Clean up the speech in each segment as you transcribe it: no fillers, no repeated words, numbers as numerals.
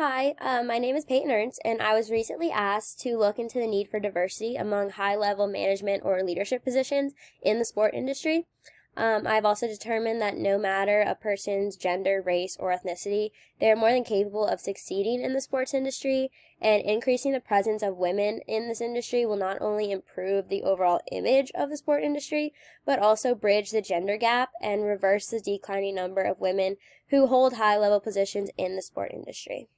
Hi, my name is Peyton Ernst, and I was recently asked to look into the need for diversity among high level management or leadership positions in the sport industry. I've also determined that no matter a person's gender, race, or ethnicity, they are more than capable of succeeding in the sports industry, and increasing the presence of women in this industry will not only improve the overall image of the sport industry, but also bridge the gender gap and reverse the declining number of women who hold high level positions in the sport industry.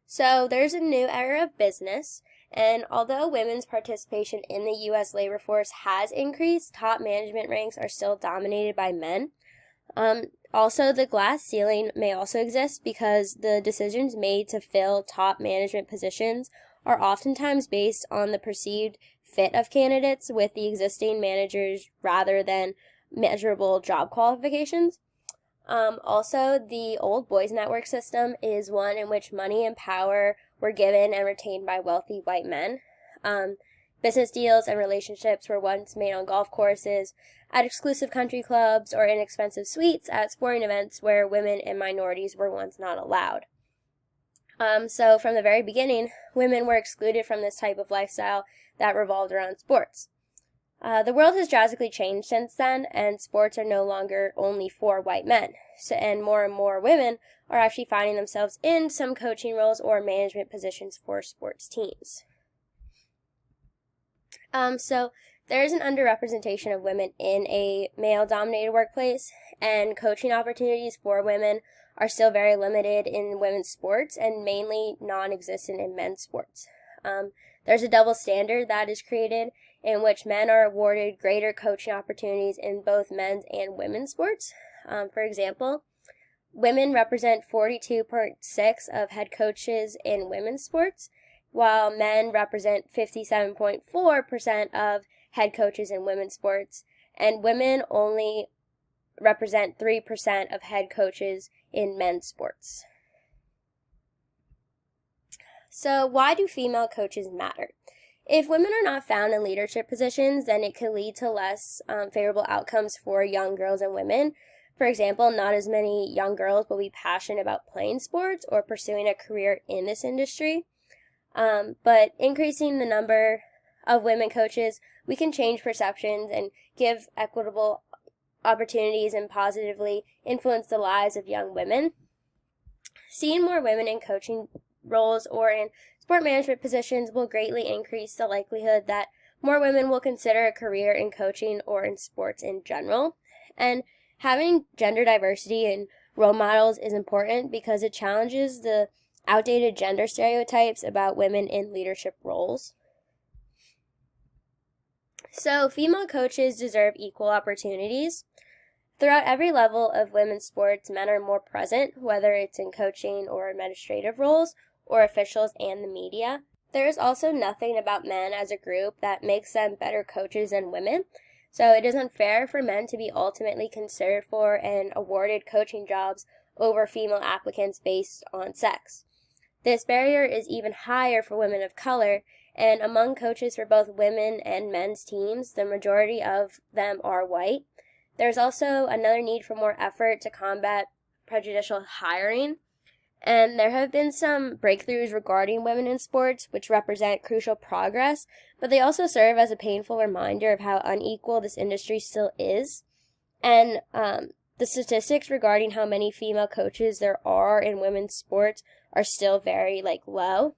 So there's a new era of business, and although women's participation in the U.S. labor force has increased, top management ranks are still dominated by men. Also, the glass ceiling may also exist because the decisions made to fill top management positions are oftentimes based on the perceived fit of candidates with the existing managers rather than measurable job qualifications. Also, the old boys network system is one in which money and power were given and retained by wealthy white men. Business deals and relationships were once made on golf courses, at exclusive country clubs, or inexpensive suites at sporting events where women and minorities were once not allowed. So from the very beginning, women were excluded from this type of lifestyle that revolved around sports. The world has drastically changed since then, and sports are no longer only for white men. And more women are actually finding themselves in some coaching roles or management positions for sports teams. So there's an underrepresentation of women in a male-dominated workplace, and coaching opportunities for women are still very limited in women's sports and mainly non-existent in men's sports. There's a double standard that is created in which men are awarded greater coaching opportunities in both men's and women's sports. For example, women represent 42.6% of head coaches in women's sports, while men represent 57.4% of head coaches in women's sports, and women only represent 3% of head coaches in men's sports. So why do female coaches matter? If women are not found in leadership positions, then it could lead to less favorable outcomes for young girls and women. For example, not as many young girls will be passionate about playing sports or pursuing a career in this industry. But increasing the number of women coaches, we can change perceptions and give equitable opportunities and positively influence the lives of young women. Seeing more women in coaching roles or in sport management positions will greatly increase the likelihood that more women will consider a career in coaching or in sports in general. And having gender diversity in role models is important because it challenges the outdated gender stereotypes about women in leadership roles. So, female coaches deserve equal opportunities. Throughout every level of women's sports, men are more present, whether it's in coaching or administrative roles, or officials and the media. There is also nothing about men as a group that makes them better coaches than women, so it is unfair for men to be ultimately considered for and awarded coaching jobs over female applicants based on sex. This barrier is even higher for women of color, and among coaches for both women and men's teams, the majority of them are white. There's also another need for more effort to combat prejudicial hiring. And there have been some breakthroughs regarding women in sports, which represent crucial progress, but they also serve as a painful reminder of how unequal this industry still is. And the statistics regarding how many female coaches there are in women's sports are still very low.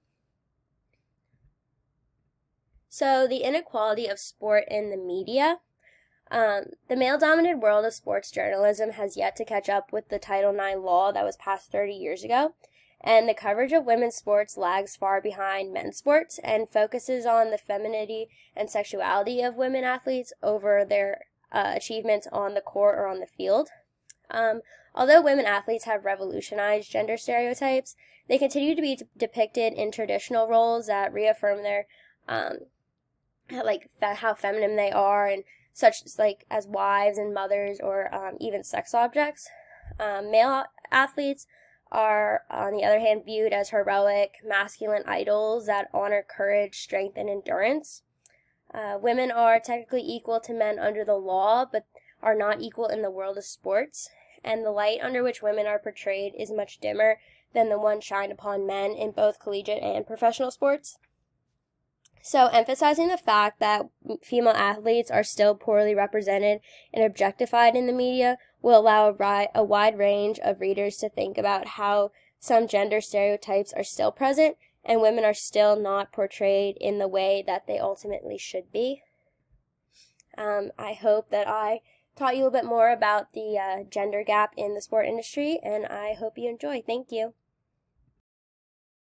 So the inequality of sport in the media. The male-dominated world of sports journalism has yet to catch up with the Title IX law that was passed 30 years ago, and the coverage of women's sports lags far behind men's sports and focuses on the femininity and sexuality of women athletes over their achievements on the court or on the field. Although women athletes have revolutionized gender stereotypes, they continue to be depicted in traditional roles that reaffirm their how feminine they are, and such as wives and mothers or even sex objects. Male athletes are, on the other hand, viewed as heroic, masculine idols that honor courage, strength, and endurance. Women are technically equal to men under the law, but are not equal in the world of sports. and the light under which women are portrayed is much dimmer than the one shined upon men in both collegiate and professional sports. So, emphasizing the fact that female athletes are still poorly represented and objectified in the media will allow a wide range of readers to think about how some gender stereotypes are still present and women are still not portrayed in the way that they ultimately should be. I hope that I taught you a little bit more about the gender gap in the sport industry, and I hope you enjoy. Thank you.